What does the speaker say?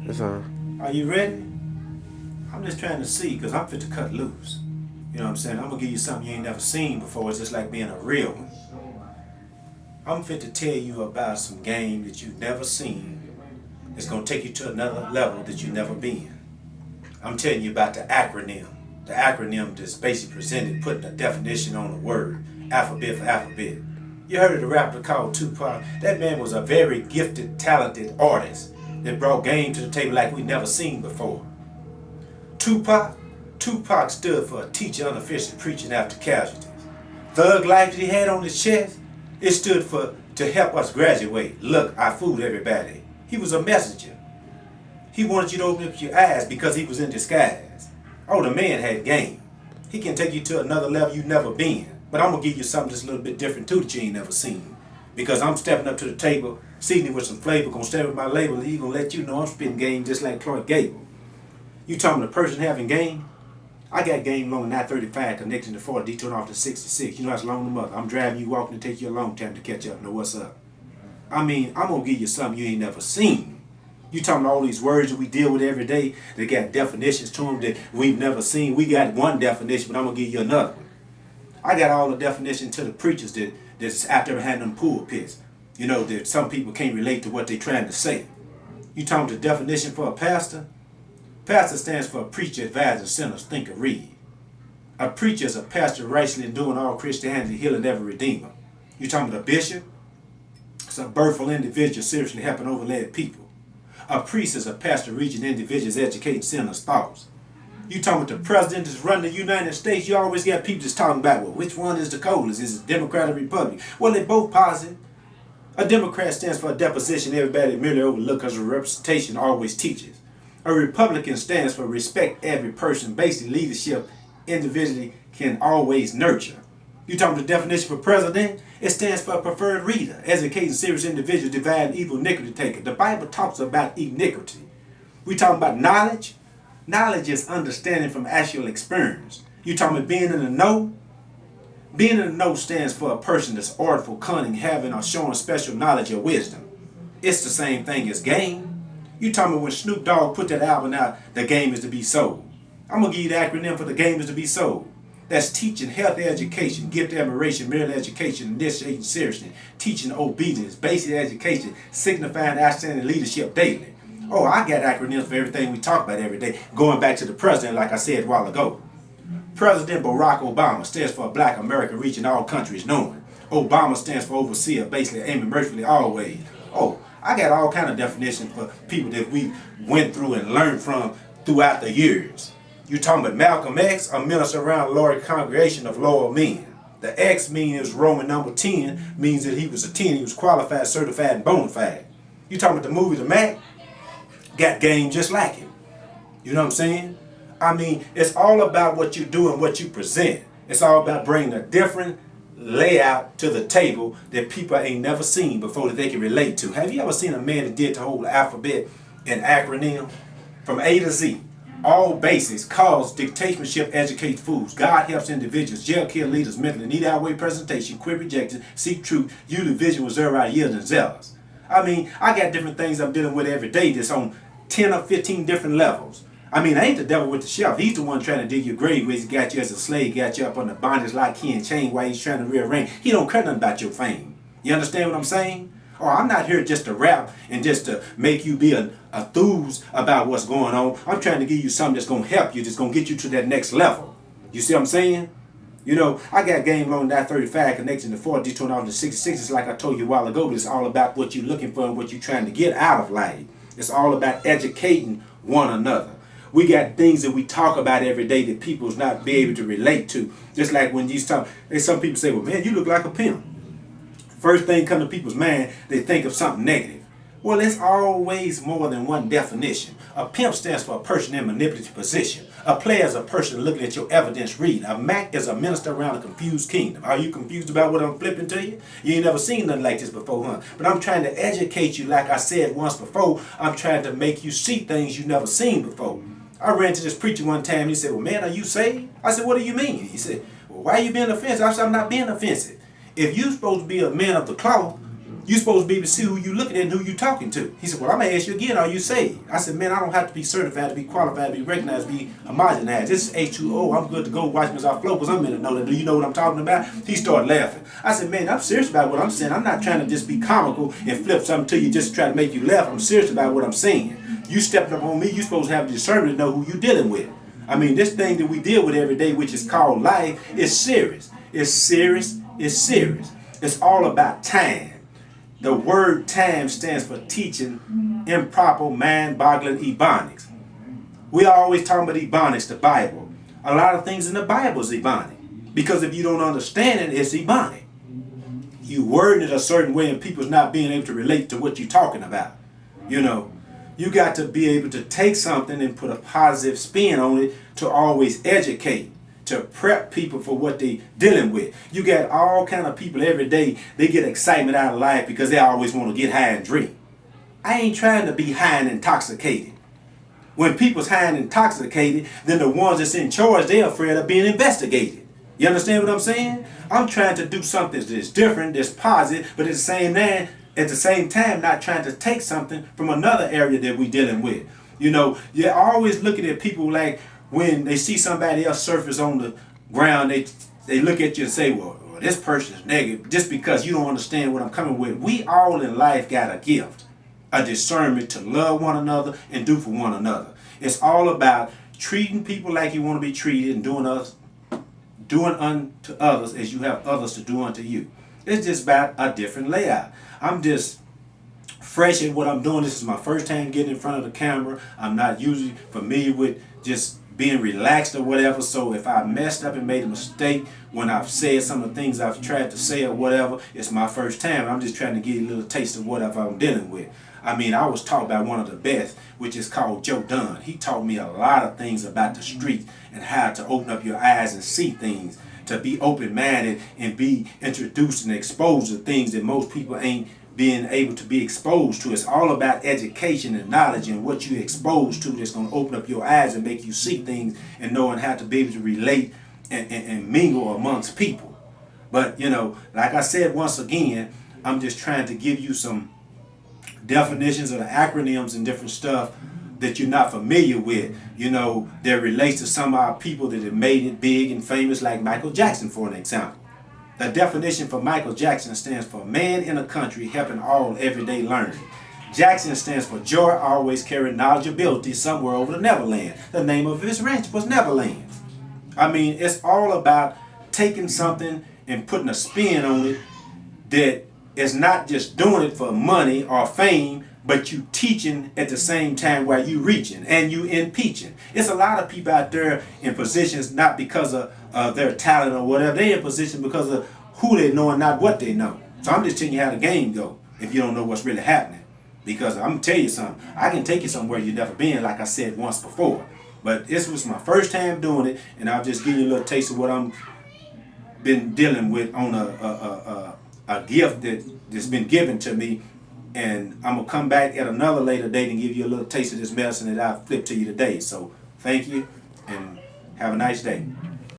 It's on. Are you ready? I'm just trying to see, because I'm fit to cut loose. You know what I'm saying? I'm going to give you something you ain't never seen before. It's just like being a real one. I'm fit to tell you about some game that you've never seen. It's going to take you to another level that you've never been. I'm telling you about the acronym. The acronym that's basically presented, putting a definition on a word. Alphabet for alphabet. You heard of the rapper called Tupac? That man was a very gifted, talented artist that brought game to the table like we never seen before. Tupac stood for a teacher unofficially preaching after casualties. Thug life that he had on his chest, it stood for to help us graduate. Look, I fooled everybody. He was a messenger. He wanted you to open up your eyes because he was in disguise. Oh, the man had game. He can take you to another level you've never been. But I'm going to give you something that's a little bit different too that you ain't never seen. Because I'm stepping up to the table, seasoning with some flavor, going to step with my label, and he's going to let you know I'm spitting game just like Clark Gable. You talking about a person having game? I got game along the 935 connecting to 40, detouring off the 66. You know that's long the mother. I'm driving you walking to take you a long time to catch up. Know what's up? I mean, I'm going to give you something you ain't never seen. You talking about all these words that we deal with every day, they got definitions to them that we've never seen. We got one definition, but I'm going to give you another one. I got all the definition to the preachers that's out there behind them pulpits. You know, that some people can't relate to what they're trying to say. You talking about the definition for a pastor? Pastor stands for a preacher advising sinners think or read. A preacher is a pastor righteously enduring all Christianity, healing every redeemer. You talking about a bishop? It's a birthful individual seriously helping overled people. A priest is a pastor reaching individuals, educating sinners' thoughts. You talking about the president that's running the United States, you always got people that's talking about, well, which one is the coldest? Is it Democrat or Republican? Well, they're both positive. A Democrat stands for a deposition everybody merely overlook because representation always teaches. A Republican stands for respect every person. Basic leadership individually can always nurture. You talking about the definition for president? It stands for a preferred reader, educating serious individuals, divide evil, iniquity taker. The Bible talks about iniquity. We talking about knowledge? Knowledge is understanding from actual experience. You talking about being in the know? Being in the know stands for a person that's artful, cunning, having or showing special knowledge or wisdom. It's the same thing as game. You talking about when Snoop Dogg put that album out, the game is to be sold. I'm going to give you the acronym for the game is to be sold. That's teaching healthy education, gift admiration, marital education, initiating seriousness, teaching obedience, basic education, signifying outstanding leadership daily. Oh, I got acronyms for everything we talk about every day. Going back to the president, like I said a while ago. President Barack Obama stands for a black America reaching all countries knowing. Obama stands for overseer, basically aiming mercifully always. Oh, I got all kind of definitions for people that we went through and learned from throughout the years. You talking about Malcolm X, a minister around a large congregation of loyal men. The X means Roman number 10, means that he was a 10, he was qualified, certified, and bona fide. You talking about the movie The Mac? Got game just like him. You know what I'm saying? I mean, it's all about what you do and what you present. It's all about bringing a different layout to the table that people ain't never seen before that they can relate to. Have you ever seen a man that did the whole alphabet and acronym from A to Z? All basics, cause, dictatorship, educate fools. God helps individuals, jail kill leaders mentally, need outweigh presentation, quit rejection, seek truth, usually vision, reserve ideas, and zealous. I mean, I got different things I'm dealing with every day that's on 10 or 15 different levels. I mean, I ain't the devil with the shelf. He's the one trying to dig your grave where he's got you as a slave, got you up on the bondage like key and chain while he's trying to rearrange. He don't care nothing about your fame. You understand what I'm saying? Or I'm not here just to rap and just to make you be a enthused about what's going on. I'm trying to give you something that's going to help you, that's going to get you to that next level. You see what I'm saying? You know, I got game along that 35 connecting to 40, detouring off the 66. It's like I told you a while ago, but it's all about what you're looking for and what you're trying to get out of life. It's all about educating one another. We got things that we talk about every day that people's not be able to relate to. Just like when you talk, some people say, well, man, you look like a pimp. First thing come to people's mind, they think of something negative. Well, it's always more than one definition. A pimp stands for a person in manipulative position. A player is a person looking at your evidence reading. A Mac is a minister around a confused kingdom. Are you confused about what I'm flipping to you? You ain't never seen nothing like this before, huh? But I'm trying to educate you like I said once before. I'm trying to make you see things you've never seen before. I ran to this preacher one time and he said, well, man, are you saved? I said, what do you mean? He said, well, why are you being offensive? I said, I'm not being offensive. If you're supposed to be a man of the cloth, You supposed to be able to see who you looking at and who you talking to. He said, well, I'm going to ask you again, are you saved? I said, man, I don't have to be certified to be qualified, to be recognized, to be homogenized. This is H2O. I'm good to go. Watch me as I flow because I'm in the know that. Do you know what I'm talking about? He started laughing. I said, man, I'm serious about what I'm saying. I'm not trying to just be comical and flip something to you just to try to make you laugh. I'm serious about what I'm saying. You stepping up on me, you supposed to have discernment to know who you're dealing with. I mean, this thing that we deal with every day, which is called life, is serious. It's serious. It's serious. It's all about time. The word time stands for teaching improper, mind-boggling ebonics. We are always talking about ebonics, the Bible. A lot of things in the Bible is ebonic. Because if you don't understand it, it's ebonic. You wording it a certain way and people's not being able to relate to what you're talking about. You know, you got to be able to take something and put a positive spin on it to always educate, to prep people for what they dealing with. You got all kind of people every day, they get excitement out of life because they always want to get high and drink. I ain't trying to be high and intoxicated. When people's high and intoxicated, then the ones that's in charge, they're afraid of being investigated. You understand what I'm saying? I'm trying to do something that's different, that's positive, but at the same time, not trying to take something from another area that we're dealing with. You know, you're always looking at people like, when they see somebody else surface on the ground, they look at you and say, well, this person is negative, just because you don't understand what I'm coming with. We all in life got a gift, a discernment to love one another and do for one another. It's all about treating people like you want to be treated and doing unto others as you have others to do unto you. It's just about a different layout. I'm just fresh at what I'm doing. This is my first time getting in front of the camera. I'm not usually familiar with just being relaxed or whatever, so if I messed up and made a mistake when I've said some of the things I've tried to say or whatever, it's my first time. I'm just trying to get a little taste of whatever I'm dealing with. I mean, I was taught by one of the best, which is called Joe Dunn. He taught me a lot of things about the street and how to open up your eyes and see things, to be open-minded and be introduced and exposed to things that most people ain't being able to be exposed to. It's all about education and knowledge and what you're exposed to that's going to open up your eyes and make you see things and knowing how to be able to relate and mingle amongst people. But, you know, like I said once again, I'm just trying to give you some definitions of the acronyms and different stuff that you're not familiar with, you know, that relates to some of our people that have made it big and famous, like Michael Jackson, for an example. The definition for Michael Jackson stands for man in a country helping all everyday learning. Jackson stands for joy, always carry knowledgeability somewhere over the Neverland. The name of his ranch was Neverland. I mean, it's all about taking something and putting a spin on it that is not just doing it for money or fame, but you teaching at the same time while you reaching and you impeaching. It's a lot of people out there in positions not because of their talent or whatever. They're in position because of who they know and not what they know. So I'm just telling you how the game go if you don't know what's really happening. Because I'm going to tell you something. I can take you somewhere you've never been, like I said once before. But this was my first time doing it, and I'll just give you a little taste of what I'm been dealing with on a gift that's been given to me. And I'm going to come back at another later date and give you a little taste of this medicine that I flipped to you today. So thank you and have a nice day.